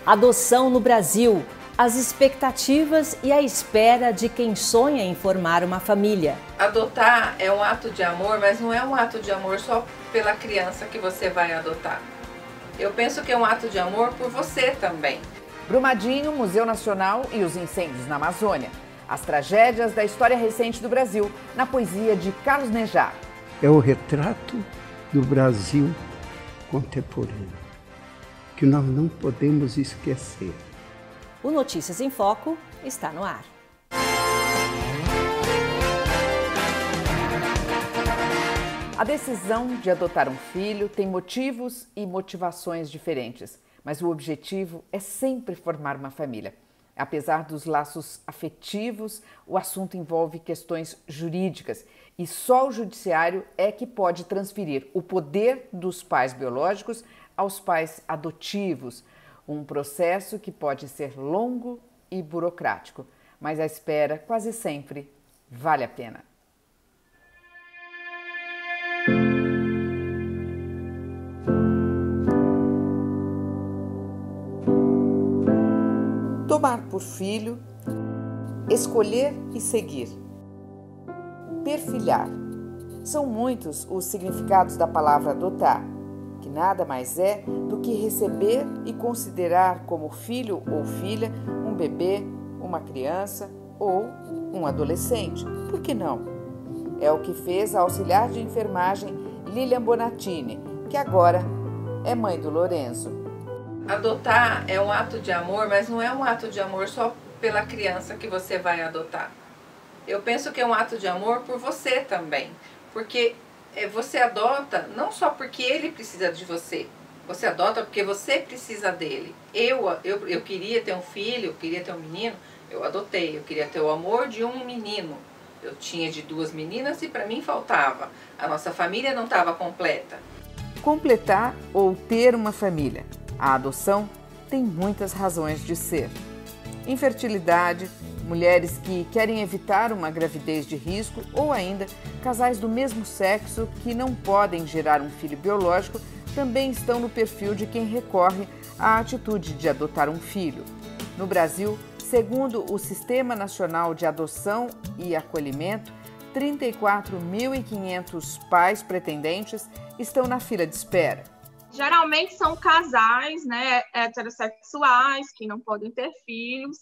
Adoção no Brasil, as expectativas e a espera de quem sonha em formar uma família. Adotar é um ato de amor, mas não é um ato de amor só pela criança que você vai adotar. Eu penso que é um ato de amor por você também. Brumadinho, Museu Nacional e os incêndios na Amazônia. As tragédias da história recente do Brasil, na poesia de Carlos Nejar. É o retrato do Brasil contemporâneo, que nós não podemos esquecer. O Notícias em Foco está no ar. A decisão de adotar um filho tem motivos e motivações diferentes, mas o objetivo é sempre formar uma família. Apesar dos laços afetivos, o assunto envolve questões jurídicas e só o judiciário é que pode transferir o poder dos pais biológicos aos pais adotivos. Um processo que pode ser longo e burocrático, mas a espera quase sempre vale a pena. Tomar por filho, escolher e seguir. Perfilhar. São muitos os significados da palavra adotar, que nada mais é do que receber e considerar como filho ou filha um bebê, uma criança ou um adolescente. Por que não? É o que fez a auxiliar de enfermagem Lilian Bonatini, que agora é mãe do Lorenzo. Adotar é um ato de amor, mas não é um ato de amor só pela criança que você vai adotar. Eu penso que é um ato de amor por você também, porque você adota não só porque ele precisa de você, você adota porque você precisa dele. Eu queria ter um filho, eu queria ter um menino, eu adotei, eu queria ter o amor de um menino. Eu tinha de 2 meninas e para mim faltava, a nossa família não estava completa. Completar ou ter uma família. A adoção tem muitas razões de ser. Infertilidade, mulheres que querem evitar uma gravidez de risco ou ainda casais do mesmo sexo que não podem gerar um filho biológico também estão no perfil de quem recorre à atitude de adotar um filho. No Brasil, segundo o Sistema Nacional de Adoção e Acolhimento, 34.500 pais pretendentes estão na fila de espera. Geralmente são casais, né, heterossexuais que não podem ter filhos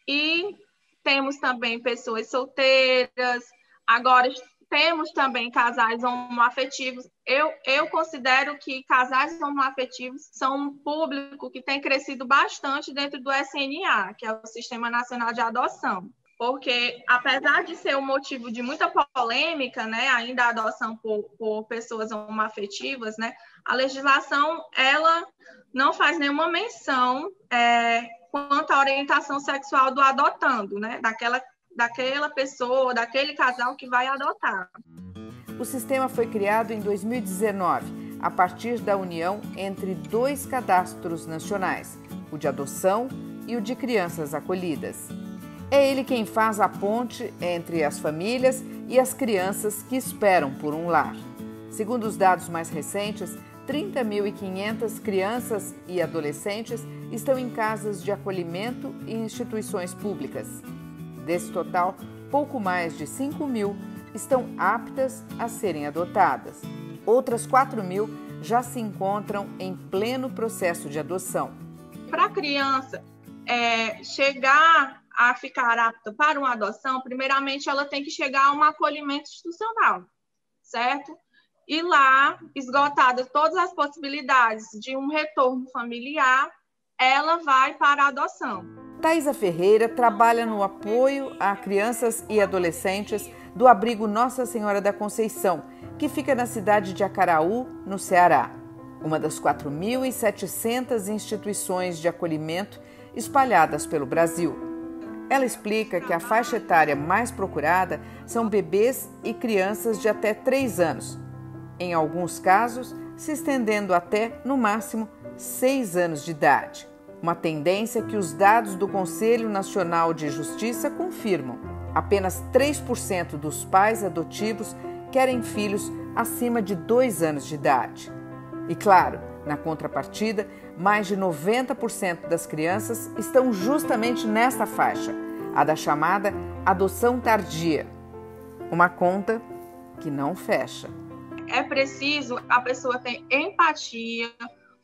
e temos também pessoas solteiras. Agora temos também casais homoafetivos. Eu considero que casais homoafetivos são um público que tem crescido bastante dentro do SNA, que é o Sistema Nacional de Adoção. Porque, apesar de ser um motivo de muita polêmica, né, ainda a adoção por pessoas homoafetivas, né, a legislação ela não faz nenhuma menção quanto à orientação sexual do adotando, né, daquela pessoa, daquele casal que vai adotar. O sistema foi criado em 2019, a partir da união entre 2 cadastros nacionais, o de adoção e o de crianças acolhidas. É ele quem faz a ponte entre as famílias e as crianças que esperam por um lar. Segundo os dados mais recentes, 30.500 crianças e adolescentes estão em casas de acolhimento e instituições públicas. Desse total, pouco mais de 5.000 estão aptas a serem adotadas. Outras 4.000 já se encontram em pleno processo de adoção. Para a criança chegar a ficar apta para uma adoção, primeiramente ela tem que chegar a um acolhimento institucional, certo? E lá, esgotadas todas as possibilidades de um retorno familiar, ela vai para a adoção. Thaisa Ferreira trabalha no apoio a crianças e adolescentes do abrigo Nossa Senhora da Conceição, que fica na cidade de Acaraú, no Ceará, uma das 4.700 instituições de acolhimento espalhadas pelo Brasil. Ela explica que a faixa etária mais procurada são bebês e crianças de até 3 anos, em alguns casos se estendendo até, no máximo, 6 anos de idade. Uma tendência que os dados do Conselho Nacional de Justiça confirmam. Apenas 3% dos pais adotivos querem filhos acima de 2 anos de idade. E claro, Na contrapartida, mais de 90% das crianças estão justamente nesta faixa, a da chamada adoção tardia. Uma conta que não fecha. É preciso a pessoa ter empatia,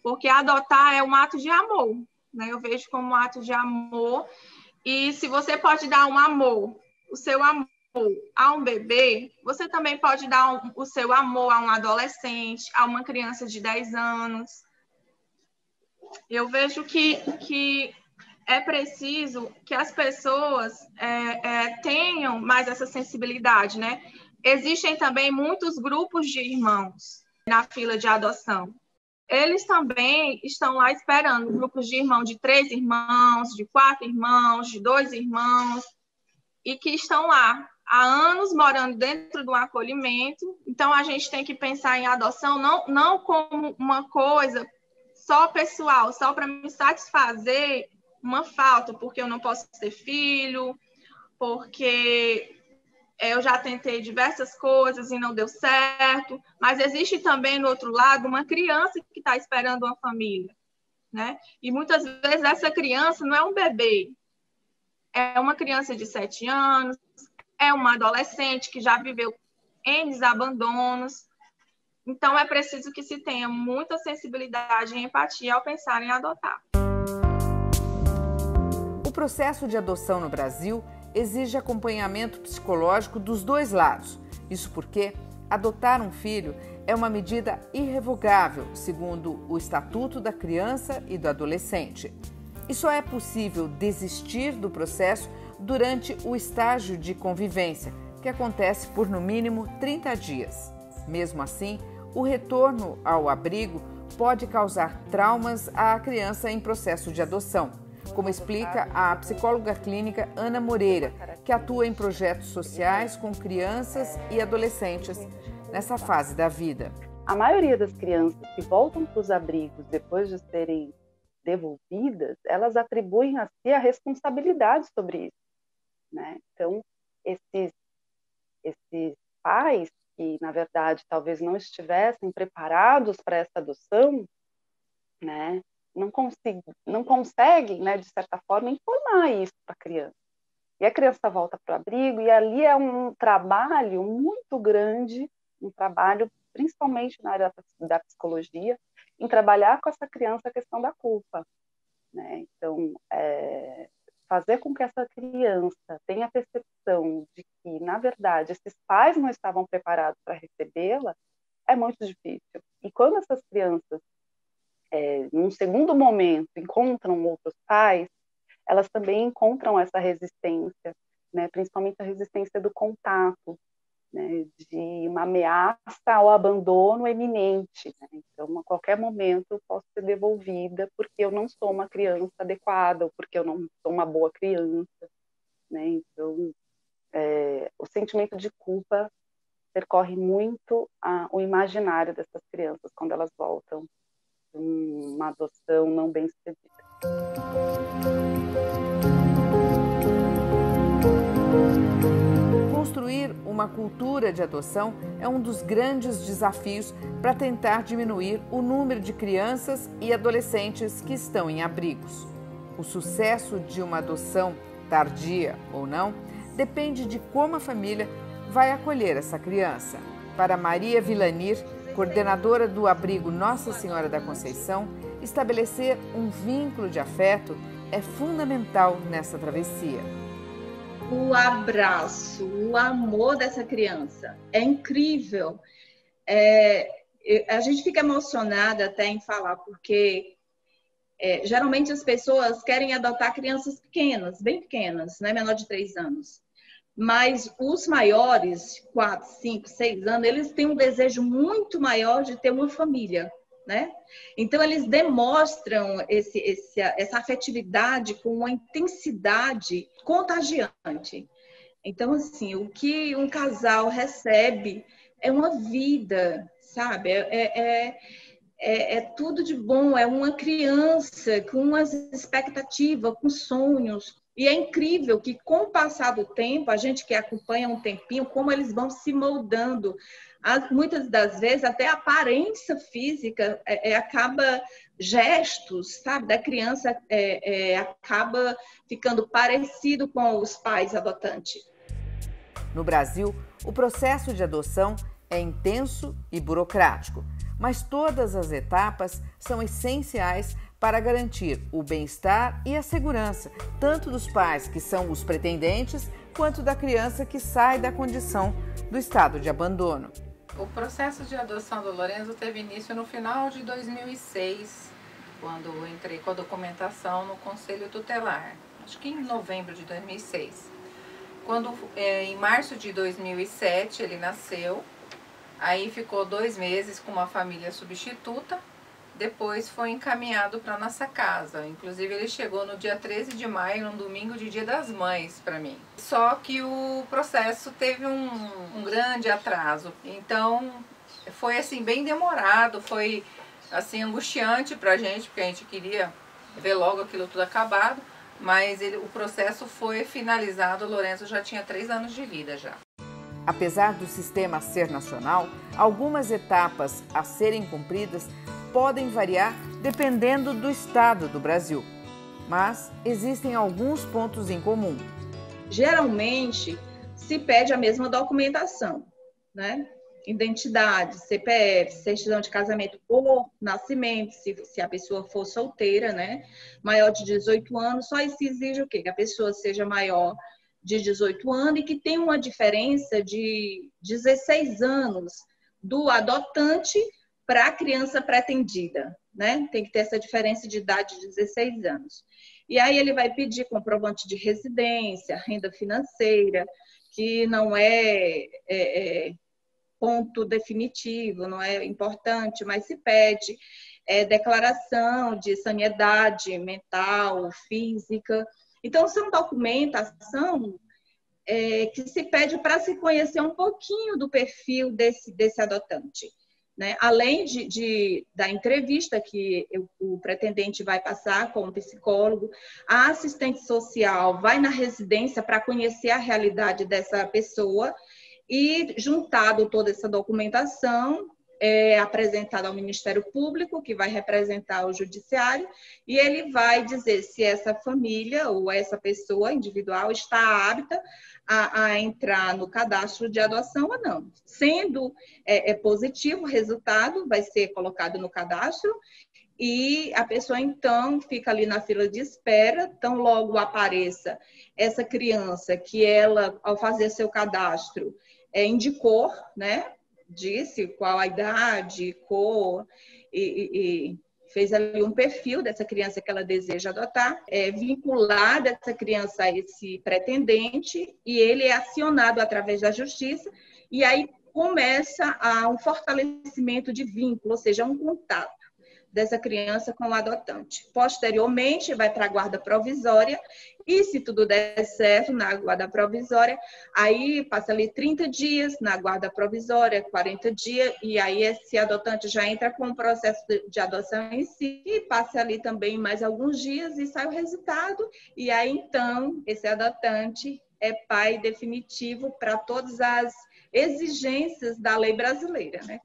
porque adotar é um ato de amor, né? Eu vejo como um ato de amor. E se você pode dar um amor, o seu amor a um bebê, você também pode dar o seu amor a um adolescente, a uma criança de 10 anos. Eu vejo que é preciso que as pessoas tenham mais essa sensibilidade, né? Existem também muitos grupos de irmãos na fila de adoção. Eles também estão lá esperando grupos de irmãos de 3 irmãos, de 4 irmãos, de 2 irmãos, e que estão lá há anos morando dentro de um acolhimento. Então, a gente tem que pensar em adoção não como uma coisa só pessoal, só para me satisfazer uma falta, porque eu não posso ter filho, porque eu já tentei diversas coisas e não deu certo, mas existe também, no outro lado, uma criança que está esperando uma família, né? E muitas vezes essa criança não é um bebê, é uma criança de 7 anos, é uma adolescente que já viveu N abandonos. Então, é preciso que se tenha muita sensibilidade e empatia ao pensar em adotar. O processo de adoção no Brasil exige acompanhamento psicológico dos dois lados. Isso porque adotar um filho é uma medida irrevogável, segundo o Estatuto da Criança e do Adolescente. E só é possível desistir do processo durante o estágio de convivência, que acontece por no mínimo 30 dias. Mesmo assim, o retorno ao abrigo pode causar traumas à criança em processo de adoção, como explica a psicóloga clínica Ana Moreira, que atua em projetos sociais com crianças e adolescentes nessa fase da vida. A maioria das crianças que voltam para os abrigos depois de serem devolvidas, elas atribuem a si a responsabilidade sobre isso, né? Então, esses pais que, na verdade, talvez não estivessem preparados para essa adoção, né, não conseguem, né, de certa forma, informar isso para a criança. E a criança volta para o abrigo, e ali é um trabalho muito grande, um trabalho principalmente na área da psicologia, em trabalhar com essa criança a questão da culpa, né? Então, fazer com que essa criança tenha a percepção de que, na verdade, esses pais não estavam preparados para recebê-la, é muito difícil. E quando essas crianças, num segundo momento, encontram outros pais, elas também encontram essa resistência, né? Principalmente a resistência do contato, né? De uma ameaça ao abandono eminente, né? Então, a qualquer momento eu posso ser devolvida porque eu não sou uma criança adequada, ou porque eu não sou uma boa criança, né? Então, o sentimento de culpa percorre muito o imaginário dessas crianças quando elas voltam de uma adoção não bem sucedida. Construir uma cultura de adoção é um dos grandes desafios para tentar diminuir o número de crianças e adolescentes que estão em abrigos. O sucesso de uma adoção, tardia ou não, depende de como a família vai acolher essa criança. Para Maria Villanir, coordenadora do abrigo Nossa Senhora da Conceição, estabelecer um vínculo de afeto é fundamental nessa travessia. O abraço, o amor dessa criança é incrível. A gente fica emocionada até em falar, porque geralmente as pessoas querem adotar crianças pequenas, bem pequenas, né? Menor de 3 anos. Mas os maiores, 4, 5, 6 anos, eles têm um desejo muito maior de ter uma família, né? Então, eles demonstram essa afetividade com uma intensidade contagiante. Então, assim, o que um casal recebe é uma vida, sabe? É tudo de bom, é uma criança com umas expectativas, com sonhos. E é incrível que, com o passar do tempo, a gente que acompanha um tempinho, como eles vão se moldando muitas das vezes até a aparência física acaba, gestos, sabe, da criança acaba ficando parecido com os pais adotantes. No Brasil, o processo de adoção é intenso e burocrático, mas todas as etapas são essenciais para garantir o bem-estar e a segurança, tanto dos pais que são os pretendentes, quanto da criança que sai da condição do estado de abandono. O processo de adoção do Lorenzo teve início no final de 2006, quando eu entrei com a documentação no Conselho Tutelar, acho que em novembro de 2006. Quando, em março de 2007, ele nasceu, aí ficou 2 meses com uma família substituta, depois foi encaminhado para nossa casa. Inclusive ele chegou no dia 13 de maio, num domingo de Dia das Mães, para mim. Só que o processo teve um grande atraso, então foi assim bem demorado, foi assim angustiante para a gente, porque a gente queria ver logo aquilo tudo acabado, mas o processo foi finalizado. O Lorenzo já tinha 3 anos de vida já. Apesar do sistema ser nacional, algumas etapas a serem cumpridas podem variar dependendo do estado do Brasil. Mas existem alguns pontos em comum. Geralmente, se pede a mesma documentação, né? Identidade, CPF, certidão de casamento ou nascimento, se a pessoa for solteira, né? Maior de 18 anos, só se exige o quê? Que a pessoa seja maior de 18 anos e que tenha uma diferença de 16 anos do adotante para a criança pretendida, né? Tem que ter essa diferença de idade de 16 anos. E aí ele vai pedir comprovante de residência, renda financeira, que não é ponto definitivo, não é importante, mas se pede declaração de sanidade mental, física. Então, são documentação que se pede para se conhecer um pouquinho do perfil desse adotante, né? Além da entrevista que o pretendente vai passar com o psicólogo, a assistente social vai na residência para conhecer a realidade dessa pessoa e, juntado toda essa documentação, apresentada ao Ministério Público, que vai representar o Judiciário, e ele vai dizer se essa família ou essa pessoa individual está apta a entrar no cadastro de adoção ou não. Sendo positivo o resultado, vai ser colocado no cadastro e a pessoa, então, fica ali na fila de espera, tão logo apareça essa criança que ela, ao fazer seu cadastro, indicou, né? Disse qual a idade, cor, e fez ali um perfil dessa criança que ela deseja adotar, vinculada essa criança a esse pretendente, e ele é acionado através da justiça, e aí começa um fortalecimento de vínculo, ou seja, um contato dessa criança com o adotante. Posteriormente, vai para a guarda provisória, e se tudo der certo na guarda provisória, aí passa ali 30 dias na guarda provisória, 40 dias, e aí esse adotante já entra com o processo de adoção em si, e passa ali também mais alguns dias e sai o resultado, e aí então esse adotante é pai definitivo para todas as exigências da lei brasileira, né?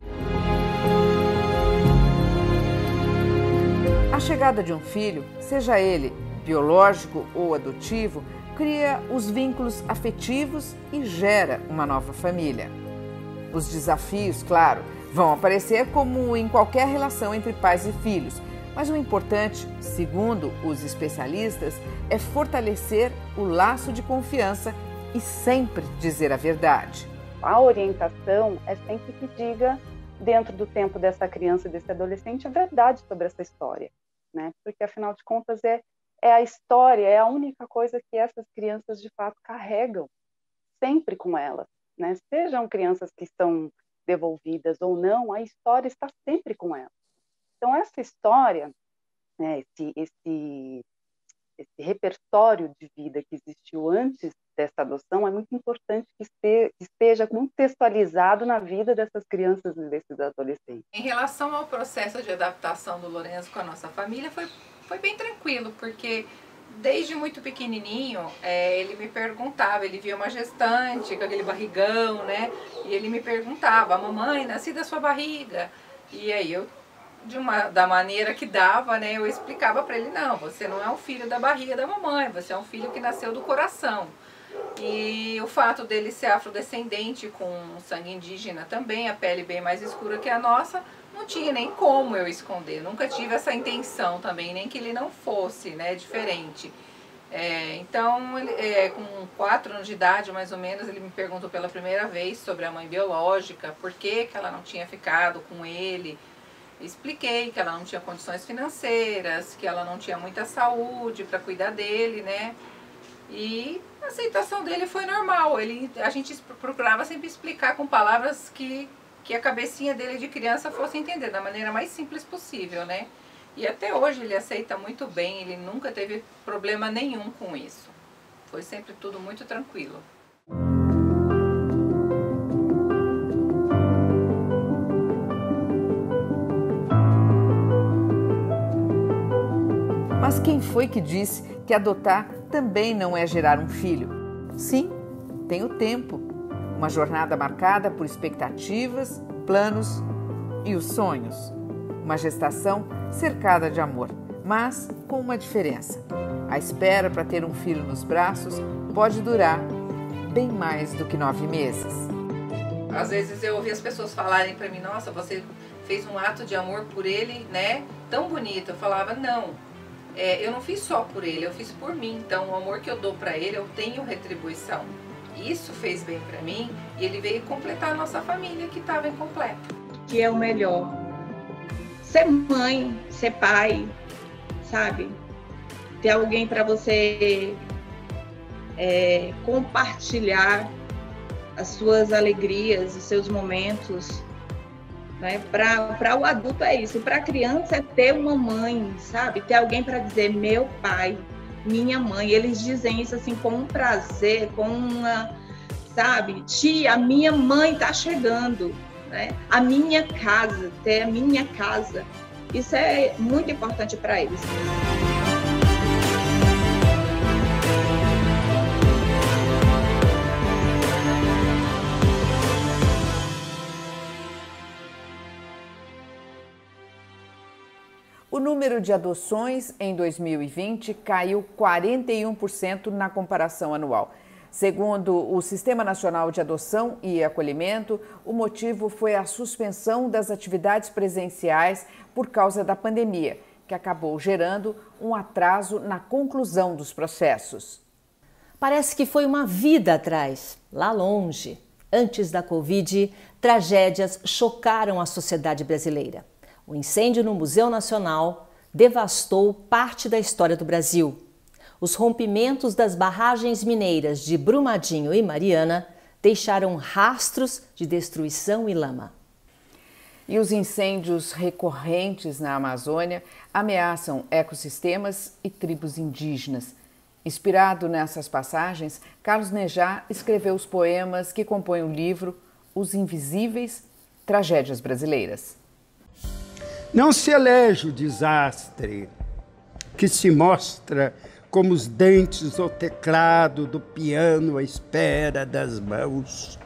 A chegada de um filho, seja ele biológico ou adotivo, cria os vínculos afetivos e gera uma nova família. Os desafios, claro, vão aparecer como em qualquer relação entre pais e filhos, mas o importante, segundo os especialistas, é fortalecer o laço de confiança e sempre dizer a verdade. A orientação é sempre que diga, dentro do tempo dessa criança e desse adolescente, a verdade sobre essa história, né? Porque, afinal de contas, é a história, é a única coisa que essas crianças, de fato, carregam sempre com elas, né? Sejam crianças que são devolvidas ou não, a história está sempre com elas. Então, essa história, né, esse repertório de vida que existiu antes dessa adoção é muito importante que esteja contextualizado na vida dessas crianças e desses adolescentes. Em relação ao processo de adaptação do Lorenzo com a nossa família, foi bem tranquilo, porque Desde muito pequenininho, ele me perguntava, ele via uma gestante com aquele barrigão, né? E ele me perguntava, mamãe, nasci da sua barriga? E aí eu, da maneira que dava, né, eu explicava para ele, não, você não é um filho da barriga da mamãe, você é um filho que nasceu do coração. E o fato dele ser afrodescendente com sangue indígena também, a pele bem mais escura que a nossa, não tinha nem como eu esconder, nunca tive essa intenção também, nem que ele não fosse, né, diferente. Então, com 4 anos de idade, mais ou menos, ele me perguntou pela primeira vez sobre a mãe biológica, por que que ela não tinha ficado com ele. Expliquei que ela não tinha condições financeiras, que ela não tinha muita saúde para cuidar dele, né? E a aceitação dele foi normal. A gente procurava sempre explicar com palavras que a cabecinha dele de criança fosse entender da maneira mais simples possível, né? E até hoje ele aceita muito bem, ele nunca teve problema nenhum com isso. Foi sempre tudo muito tranquilo. Mas quem foi que disse que adotar também não é gerar um filho? Sim, tem o tempo. Uma jornada marcada por expectativas, planos e os sonhos. Uma gestação cercada de amor, mas com uma diferença. A espera para ter um filho nos braços pode durar bem mais do que 9 meses. Às vezes eu ouvi as pessoas falarem para mim, nossa, você fez um ato de amor por ele, né? Tão bonito. Eu falava, não, eu não fiz só por ele, eu fiz por mim. Então o amor que eu dou para ele, eu tenho retribuição. Isso fez bem para mim e ele veio completar a nossa família que estava incompleta. Que é o melhor. Ser mãe, ser pai, sabe? Ter alguém para você compartilhar as suas alegrias, os seus momentos. Né? Para o adulto é isso, para a criança é ter uma mãe, sabe? Ter alguém para dizer meu pai, minha mãe. Eles dizem isso assim com um prazer, com uma, sabe? Tia, a minha mãe está chegando, né? A minha casa, ter a minha casa. Isso é muito importante para eles. O número de adoções em 2020 caiu 41% na comparação anual. Segundo o Sistema Nacional de Adoção e Acolhimento, o motivo foi a suspensão das atividades presenciais por causa da pandemia, que acabou gerando um atraso na conclusão dos processos. Parece que foi uma vida atrás, lá longe. Antes da Covid, tragédias chocaram a sociedade brasileira. O incêndio no Museu Nacional devastou parte da história do Brasil. Os rompimentos das barragens mineiras de Brumadinho e Mariana deixaram rastros de destruição e lama. E os incêndios recorrentes na Amazônia ameaçam ecossistemas e tribos indígenas. Inspirado nessas passagens, Carlos Nejá escreveu os poemas que compõem o livro Os Invisíveis, Tragédias Brasileiras. Não se elege o desastre que se mostra como os dentes ou teclado do piano à espera das mãos.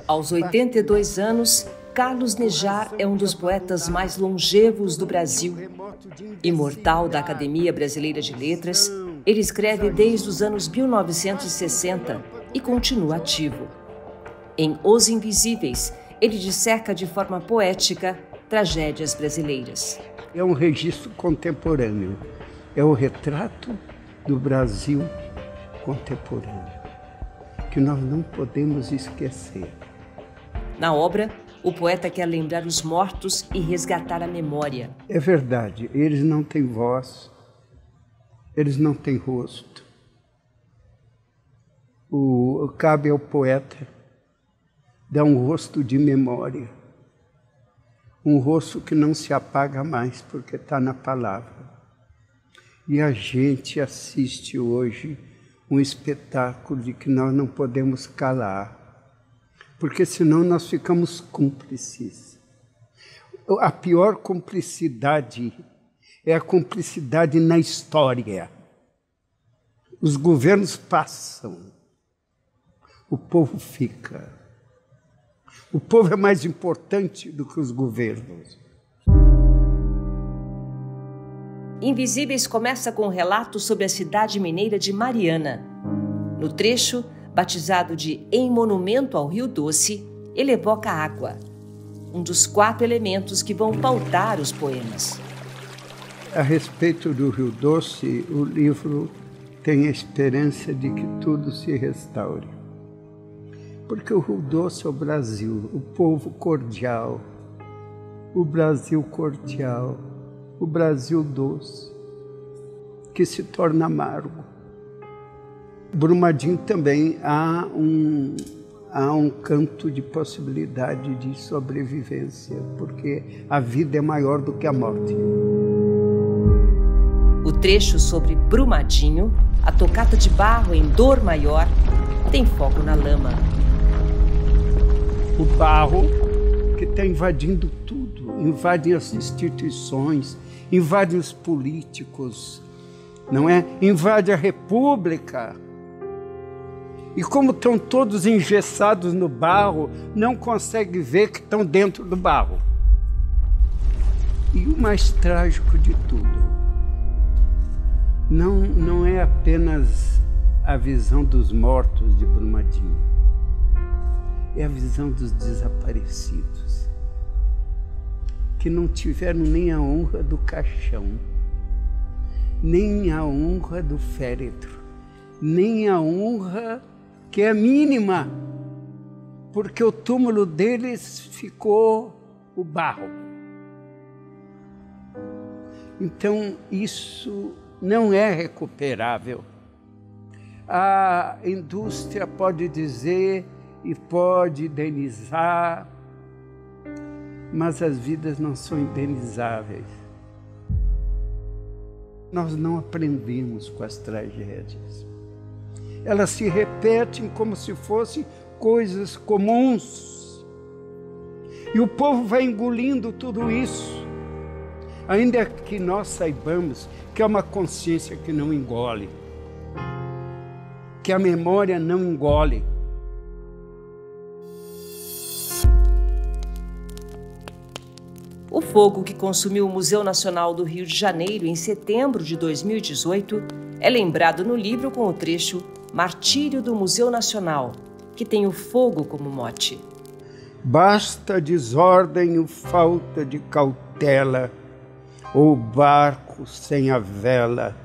Aos 82 anos, Carlos Nejá é um dos poetas mais longevos do Brasil. Imortal da Academia Brasileira de Letras, ele escreve desde os anos 1960 e continua ativo. Em Os Invisíveis, ele disseca de forma poética tragédias brasileiras. É um registro contemporâneo, é o retrato do Brasil contemporâneo, que nós não podemos esquecer. Na obra, o poeta quer lembrar os mortos e resgatar a memória. É verdade, eles não têm voz, eles não têm rosto. Cabe ao poeta dar um rosto de memória. Um rosto que não se apaga mais, porque está na palavra. E a gente assiste hoje um espetáculo de que nós não podemos calar, porque senão nós ficamos cúmplices. A pior cumplicidade é a cumplicidade na história. Os governos passam, o povo fica. O povo é mais importante do que os governos. Invisíveis começa com um relato sobre a cidade mineira de Mariana. No trecho, batizado de Em Monumento ao Rio Doce, ele evoca a água, um dos 4 elementos que vão pautar os poemas. A respeito do Rio Doce, o livro tem a esperança de que tudo se restaure. Porque o Rio Doce é o Brasil, o povo cordial, o Brasil cordial, o Brasil doce, que se torna amargo. Brumadinho também há um canto de possibilidade de sobrevivência, porque a vida é maior do que a morte. O trecho sobre Brumadinho, a tocata de barro em Dor Maior, tem foco na lama. O barro que está invadindo tudo, invade as instituições, invade os políticos, não é? Invade a república. E como estão todos engessados no barro, não consegue ver que estão dentro do barro. E o mais trágico de tudo, não é apenas a visão dos mortos de Brumadinho, é a visão dos desaparecidos, que não tiveram nem a honra do caixão, nem a honra do féretro, nem a honra que é mínima, porque o túmulo deles ficou o barro. Então, isso não é recuperável. A indústria pode dizer e pode indenizar, mas as vidas não são indenizáveis. Nós não aprendemos com as tragédias. Elas se repetem como se fossem coisas comuns. E o povo vai engolindo tudo isso, ainda que nós saibamos que é uma consciência que não engole, que a memória não engole. O fogo que consumiu o Museu Nacional do Rio de Janeiro em setembro de 2018 é lembrado no livro com o trecho Martírio do Museu Nacional, que tem o fogo como mote. Basta desordem ou falta de cautela, ou barco sem a vela.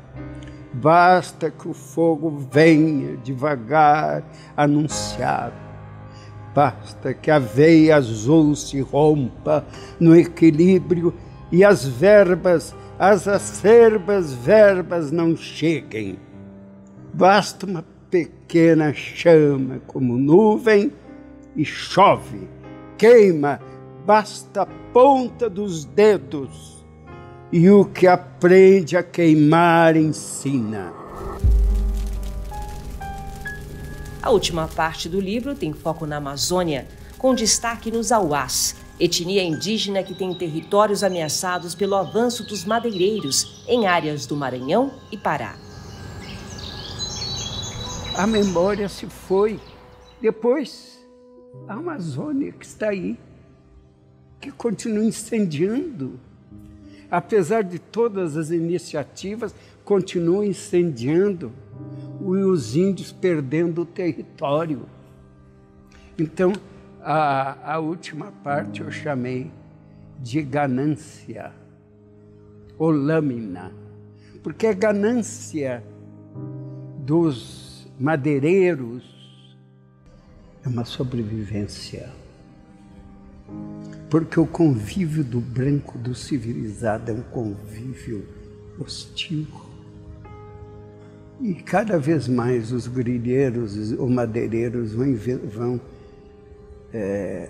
Basta que o fogo venha devagar anunciado. Basta que a veia azul se rompa no equilíbrio e as verbas, as acerbas verbas não cheguem. Basta uma pequena chama como nuvem e chove, queima, basta a ponta dos dedos e o que aprende a queimar ensina. A última parte do livro tem foco na Amazônia, com destaque nos Auás, etnia indígena que tem territórios ameaçados pelo avanço dos madeireiros em áreas do Maranhão e Pará. A memória se foi. Depois, a Amazônia que está aí, que continua incendiando. Apesar de todas as iniciativas, continua incendiando. E os índios perdendo o território. Então, a última parte eu chamei de ganância, ou lâmina, porque a ganância dos madeireiros é uma sobrevivência. Porque o convívio do branco, do civilizado, é um convívio hostil. E cada vez mais os grileiros ou madeireiros vão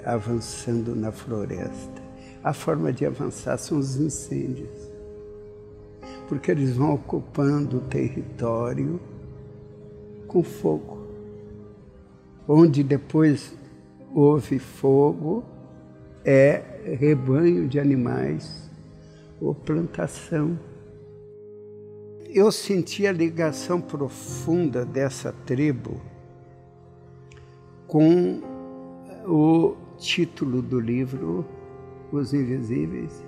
avançando na floresta. A forma de avançar são os incêndios, porque eles vão ocupando o território com fogo. Onde depois houve fogo, é rebanho de animais ou plantação. eu senti a ligação profunda dessa tribo com o título do livro, Os Invisíveis,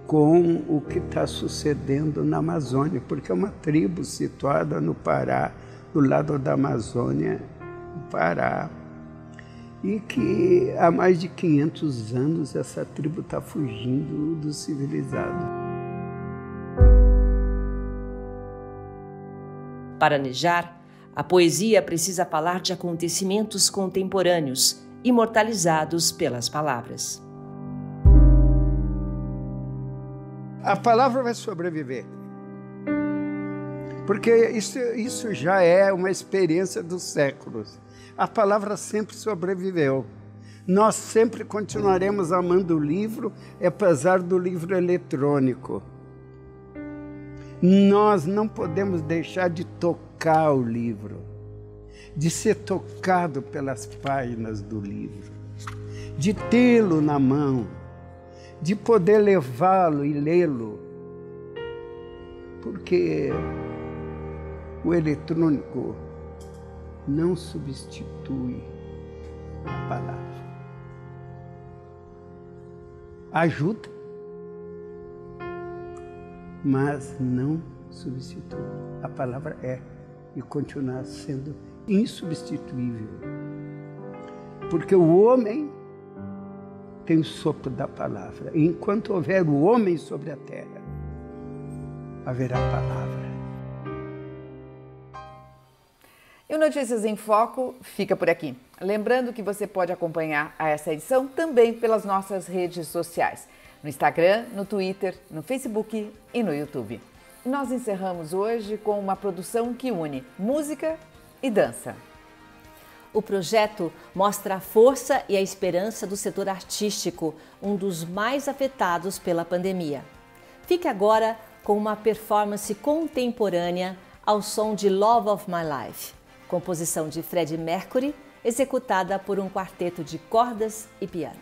com o que está sucedendo na Amazônia, porque é uma tribo situada no Pará, do lado da Amazônia, no Pará, e que há mais de 500 anos essa tribo está fugindo do civilizado. Para Nejar, a poesia precisa falar de acontecimentos contemporâneos, imortalizados pelas palavras. A palavra vai sobreviver, porque isso já é uma experiência dos séculos. A palavra sempre sobreviveu. Nós sempre continuaremos amando o livro, apesar do livro eletrônico. Nós não podemos deixar de tocar o livro, de ser tocado pelas páginas do livro, de tê-lo na mão, de poder levá-lo e lê-lo, porque o eletrônico não substitui a palavra. Ajuda, mas não substitui. A palavra é e continuará sendo insubstituível, porque o homem tem o sopro da palavra. E enquanto houver o homem sobre a terra, haverá palavra. E o Notícias em Foco fica por aqui. Lembrando que você pode acompanhar essa edição também pelas nossas redes sociais. No Instagram, no Twitter, no Facebook e no YouTube. Nós encerramos hoje com uma produção que une música e dança. O projeto mostra a força e a esperança do setor artístico, um dos mais afetados pela pandemia. Fique agora com uma performance contemporânea ao som de Love of My Life, composição de Freddie Mercury, executada por um quarteto de cordas e piano.